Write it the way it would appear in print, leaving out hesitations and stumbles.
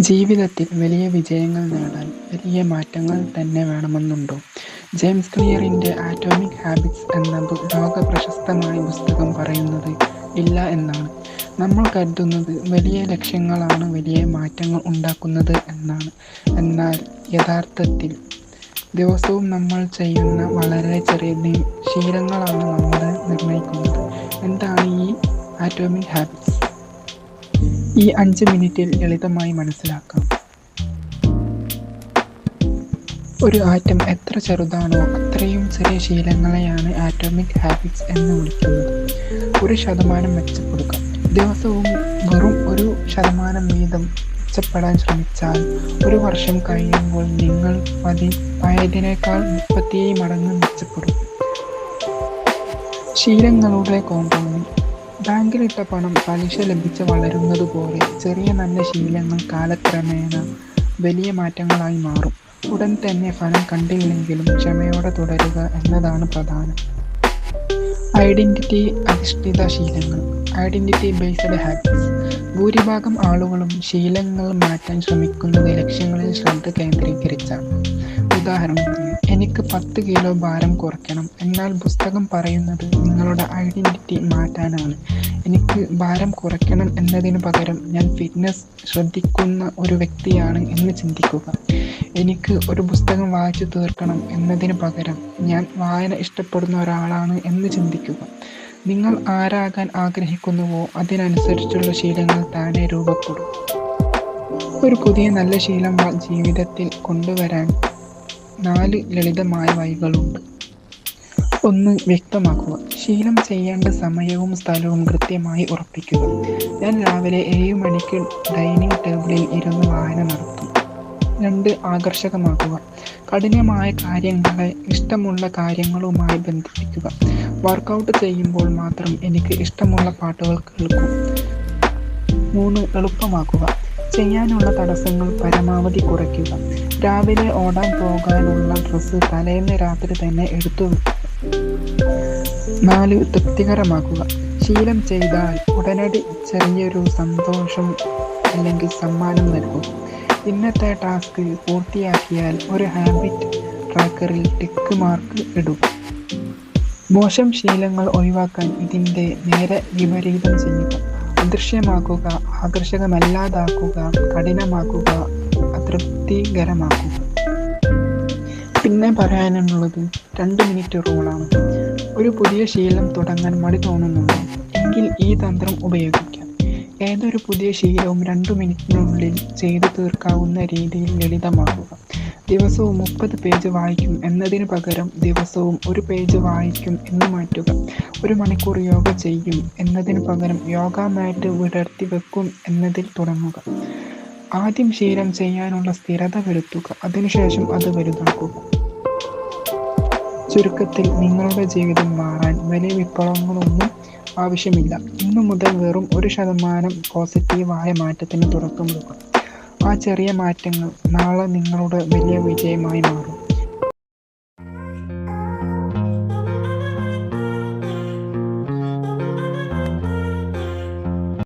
ജീവിതത്തിൽ വലിയ വിജയങ്ങൾ നേടാൻ വലിയ മാറ്റങ്ങൾ തന്നെ വേണമെന്നുണ്ടോ? ജെയിംസ് ക്ലിയറിന്റെ ആറ്റോമിക് ഹാബിറ്റ്സ് എന്ന ലോകപ്രശസ്തമായ പുസ്തകം പറയുന്നത് ഇല്ല എന്നാണ്. നമ്മൾ കരുതുന്നത് വലിയ ലക്ഷ്യങ്ങളാണ് വലിയ മാറ്റങ്ങൾ ഉണ്ടാക്കുന്നത് എന്നാണ്. എന്നാൽ യഥാർത്ഥത്തിൽ ദിവസവും നമ്മൾ ചെയ്യുന്ന വളരെ ചെറിയ ശീലങ്ങളാണ് നമ്മളെ നിർണ്ണയിക്കുന്നത്. എന്താണ് ഈ ആറ്റോമിക് ഹാബിറ്റ്സ്? ഈ 5 മിനിറ്റിൽ ലളിതമായി മനസ്സിലാക്കാം. ഒരു ആറ്റം എത്ര ചെറുതാണോ അത്രയും ചെറിയ ശീലങ്ങളെയാണ് ആറ്റോമിക് ഹാബിറ്റ്സ് എന്ന് വിളിക്കുന്നത്. 1% മെച്ചപ്പെടുക. ദിവസവും വെറും 1% വീതം മെച്ചപ്പെടാൻ ശ്രമിച്ചാൽ 1 വർഷം കഴിയുമ്പോൾ നിങ്ങൾ പഴയതിനേക്കാൾ 37 മടങ്ങ് മെച്ചപ്പെടും. ശീലങ്ങളുടെ കോമ്പൗണ്ടിംഗ്. ബാങ്കിലിട്ട പണം പലിശ ലഭിച്ച് വളരുന്നത് പോലെ ചെറിയ നല്ല ശീലങ്ങൾ കാലക്രമേണ വലിയ മാറ്റങ്ങളായി മാറും. ഉടൻ തന്നെ ഫലം കണ്ടില്ലെങ്കിലും ക്ഷമയോടെ തുടരുക എന്നതാണ് പ്രധാനം. ഐഡന്റിറ്റി അധിഷ്ഠിത ശീലങ്ങൾ. Identity based habits. ഭൂരിഭാഗം ആളുകളും ശീലങ്ങൾ മാറ്റാൻ ശ്രമിക്കുന്നത് ലക്ഷ്യങ്ങളിൽ ശ്രദ്ധ കേന്ദ്രീകരിച്ചാണ്. ഉദാഹരണത്തിന്, എനിക്ക് 10 കിലോ ഭാരം കുറയ്ക്കണം. എന്നാൽ പുസ്തകം പറയുന്നത് നിങ്ങളുടെ ഐഡന്റിറ്റി മാറ്റാനാണ്. എനിക്ക് ഭാരം കുറയ്ക്കണം എന്നതിനു പകരം ഞാൻ ഫിറ്റ്നസ് ശ്രദ്ധിക്കുന്ന ഒരു വ്യക്തിയാണ് എന്ന് ചിന്തിക്കുക. എനിക്ക് ഒരു പുസ്തകം വായിച്ചു തീർക്കണം എന്നതിന് പകരം ഞാൻ വായന ഇഷ്ടപ്പെടുന്ന ഒരാളാണ് എന്ന് ചിന്തിക്കുക. നിങ്ങൾ ആരാകാൻ ആഗ്രഹിക്കുന്നുവോ അതിനനുസരിച്ചുള്ള ശീലങ്ങൾ താനെ രൂപപ്പെടും. ഒരു പുതിയ നല്ല ശീലം ജീവിതത്തിൽ കൊണ്ടുവരാൻ 4 ലളിതമായ വഴികളുണ്ട്. 1. വ്യക്തമാക്കുക. ശീലം ചെയ്യേണ്ട സമയവും സ്ഥലവും കൃത്യമായി ഉറപ്പിക്കുക. ഞാൻ രാവിലെ 7 മണിക്ക് ഡൈനിങ് ടേബിളിൽ ഇരുന്ന് വായന നടത്തും. 2. ആകർഷകമാക്കുക. കഠിനമായ കാര്യങ്ങളെ ഇഷ്ടമുള്ള കാര്യങ്ങളുമായി ബന്ധിപ്പിക്കുക. വർക്കൗട്ട് ചെയ്യുമ്പോൾ മാത്രം എനിക്ക് ഇഷ്ടമുള്ള പാട്ടുകൾ കേൾക്കും. 3. എളുപ്പമാക്കുക. ചെയ്യാനുള്ള തടസ്സങ്ങൾ പരമാവധി കുറയ്ക്കുക. രാവിലെ ഓടാൻ പോകാനുള്ള ഡ്രസ്സ് തലേന്ന് രാത്രി തന്നെ എടുത്തു വെക്കുക. 4. തൃപ്തികരമാക്കുക. ശീലം ചെയ്താൽ ഉടനടി ചെറിയൊരു സന്തോഷം അല്ലെങ്കിൽ സമ്മാനം നൽകുക. ഇന്നത്തെ ടാസ്ക് പൂർത്തിയാക്കിയാൽ ഒരു ഹാബിറ്റ് ട്രാക്കറിൽ ടിക്ക് മാർക്ക് ഇടുക. മോശം ശീലങ്ങൾ ഒഴിവാക്കാൻ ഇതിൻ്റെ നേരെ വിപരീതം ചെയ്യുക. അദൃശ്യമാക്കുക, ആകർഷകമല്ലാതാക്കുക, കഠിനമാക്കുക, അതൃപ്തികരമാക്കുക. പിന്നെ പറയാനുള്ളത് 2 മിനിറ്റ് റൂളാണ്. ഒരു പുതിയ ശീലം തുടങ്ങാൻ മടി തോന്നുന്നുണ്ടോ എങ്കിൽ ഈ തന്ത്രം ഉപയോഗിക്കാം. ഏതൊരു പുതിയ ശീലവും 2 മിനിറ്റിനുള്ളിൽ ചെയ്തു തീർക്കാവുന്ന രീതിയിൽ ലളിതമാക്കുക. ദിവസവും 30 പേജ് വായിക്കും എന്നതിന് പകരം ദിവസവും 1 പേജ് വായിക്കും എന്ന് മാറ്റുക. 1 മണിക്കൂർ യോഗ ചെയ്യും എന്നതിന് പകരം യോഗ മാറ്റ് വിടർത്തി വെക്കും എന്നതിൽ തുടങ്ങുക. ആദ്യം ശീലം ചെയ്യാനുള്ള സ്ഥിരത വരുത്തുക, അതിനുശേഷം അത് വലുതാക്കുക. ചുരുക്കത്തിൽ, നിങ്ങളുടെ ജീവിതം മാറാൻ വലിയ വിപ്ലവങ്ങളൊന്നും ആവശ്യമില്ല. ഇന്നു മുതൽ വെറും 1% പോസിറ്റീവായ മാറ്റത്തിന് തുടക്കമിടുക. ആ ചെറിയ മാറ്റങ്ങൾ നാളെ നിങ്ങളുടെ വലിയ വിജയമായി മാറും.